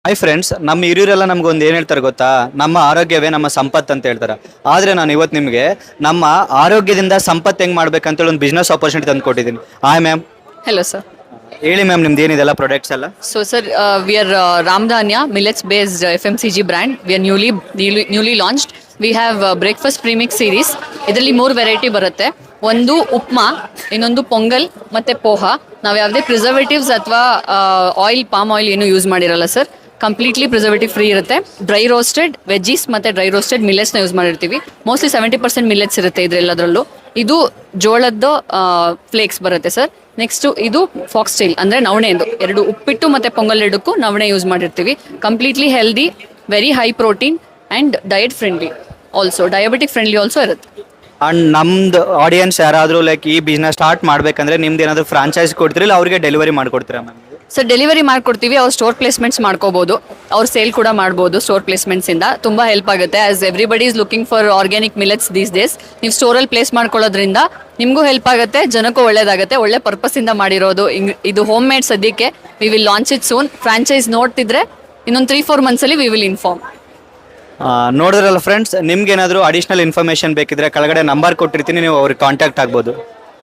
Hi friends, ನಮ್ಮ ಹಿರಿಯರೆಲ್ಲ ನಮ್ಗೊಂದು ಏನು ಹೇಳ್ತಾರೆ ಗೊತ್ತಾ? ನಮ್ಮ ಆರೋಗ್ಯವೇ ನಮ್ಮ ಸಂಪತ್ತು ಅಂತ ಹೇಳ್ತಾರೆ. ಆದರೆ ನಾನು ಇವತ್ತು ನಿಮಗೆ ನಮ್ಮ ಆರೋಗ್ಯದಿಂದ ಸಂಪತ್ತು ಹೆಂಗೆ ಮಾಡ್ಬೇಕಂತೇಳಿ ಒಂದು ಬಿಸ್ನೆಸ್ ಆಪರ್ಚುನಿಟಿ ತಂದು ಕೊಟ್ಟಿದ್ದೀನಿ. Hi ma'am. Hello, sir. ಹೇಳಿ ಮ್ಯಾಮ್, ನಿಮ್ದು ಏನಿದೆಲ್ಲ ಪ್ರಾಡಕ್ಟ್ಸ್ ಎಲ್ಲ? So, sir, we are Ramdhanya millets-based FMCG brand. We are newly launched. We have breakfast premix series. ಇದರಲ್ಲಿ 3 ವೆರೈಟಿ ಬರುತ್ತೆ. ಒಂದು ಉಪ್ಮಾ, ಇನ್ನೊಂದು ಪೊಂಗಲ್ ಮತ್ತೆ ಪೋಹಾ. ನಾವು ಯಾವುದೇ ಪ್ರಿಸರ್ವೇಟಿವ್ಸ್ ಅಥವಾ ಪಾಮ್ ಆಯಿಲ್ ಏನು ಯೂಸ್ ಮಾಡಿರಲ್ಲ ಸರ್. ಕಂಪ್ಲೀಟ್ಲಿ ಪ್ರಿಸರ್ವೇಟಿವ್ ಫ್ರೀ ಇರುತ್ತೆ. ಡ್ರೈ ರೋಸ್ಟೆಡ್ ವೆಜ್ಜೀಸ್ ಮತ್ತು ಡ್ರೈ ರೋಸ್ಟೆಡ್ ಮಿಲೆಟ್ಸ್ನ ಯೂಸ್ ಮಾಡಿರ್ತೀವಿ. ಮೋಸ್ಟ್ಲಿ 70% ಮಿಲೆಟ್ಸ್ ಇರುತ್ತೆ ಇದರೆಲ್ಲದರಲ್ಲೂ. ಇದು ಜೋಳದ್ದು ಫ್ಲೇಕ್ಸ್ ಬರುತ್ತೆ ಸರ್. ನೆಕ್ಸ್ಟು ಇದು ಫಾಕ್ಸ್ ಟೈಲ್ ಅಂದರೆ ನವಣೆದು. ಎರಡು ಉಪ್ಪಿಟ್ಟು ಮತ್ತು ಪೊಂಗಲ್ ಎರಡಕ್ಕೂ ನವಣೆ ಯೂಸ್ ಮಾಡಿರ್ತೀವಿ. Completely healthy, very high protein and diet friendly, also diabetic friendly also ಇರುತ್ತೆ. ಆ್ಯಂಡ್ ನಮ್ದು ಆಡಿಯನ್ಸ್ ಯಾರಾದರೂ ಲೈಕ್ ಈ ಬಿಸ್ನೆಸ್ ಸ್ಟಾರ್ಟ್ ಮಾಡಬೇಕಂದ್ರೆ ನಿಮ್ದು ಏನಾದರೂ ಫ್ರಾಂಚೈಸ್ ಕೊಡ್ತೀರಿ, ಇಲ್ಲ ಅವ್ರಿಗೆ ಡೆಲಿವರಿ ಮಾಡಿಕೊಡ್ತೀರಾ ಮ್ಯಾಮ್? ಸರ್, ಡೆಲಿವರಿ ಮಾಡ್ಕೊಡ್ತೀವಿ. ಅವ್ರು ಸ್ಟೋರ್ ಪ್ಲೇಸ್ಮೆಂಟ್ಸ್ ಮಾಡ್ಕೋಬೋದು, ಅವ್ರು ಸೇಲ್ ಕೂಡ ಮಾಡ್ಬೋದು. ಸ್ಟೋರ್ ಪ್ಲೇಸ್ಮೆಂಟ್ಸಿಂದ ತುಂಬ ಹೆಲ್ಪ್ ಆಗುತ್ತೆ. As everybody is looking for organic millets these days. ನೀವು ಸ್ಟೋರಲ್ಲಿ ಪ್ಲೇಸ್ ಮಾಡ್ಕೊಳ್ಳೋದ್ರಿಂದ ನಿಮಗೂ ಹೆಲ್ಪ್ ಆಗುತ್ತೆ, ಜನಕ್ಕೂ ಒಳ್ಳೇದಾಗುತ್ತೆ. ಒಳ್ಳೆ ಪರ್ಪಸ್ಸಿಂದ ಮಾಡಿರೋದು ಇದು ಹೋಮ್ ಮೇಡ್. ಸದ್ಯಕ್ಕೆ we will launch it soon. Franchise ನೋಡ್ತಿದ್ರೆ ಇನ್ನೊಂದು 3-4 ಮಂತ್ಸಲ್ಲಿ ವಿ ವಿಲ್ ಇನ್ಫಾರ್ಮ್. ನೋಡಿದ್ರಲ್ಲ ಫ್ರೆಂಡ್ಸ್, ನಿಮ್ಗೇನಾದರೂ ಅಡಿಷ್ನಲ್ ಇನ್ಫಾರ್ಮೇಷನ್ ಬೇಕಿದ್ರೆ ಕೆಳಗಡೆ ನಂಬರ್ ಕೊಟ್ಟಿರ್ತೀನಿ, ನೀವು ಅವ್ರಿಗೆ ಕಾಂಟ್ಯಾಕ್ಟ್ ಆಗ್ಬೋದು.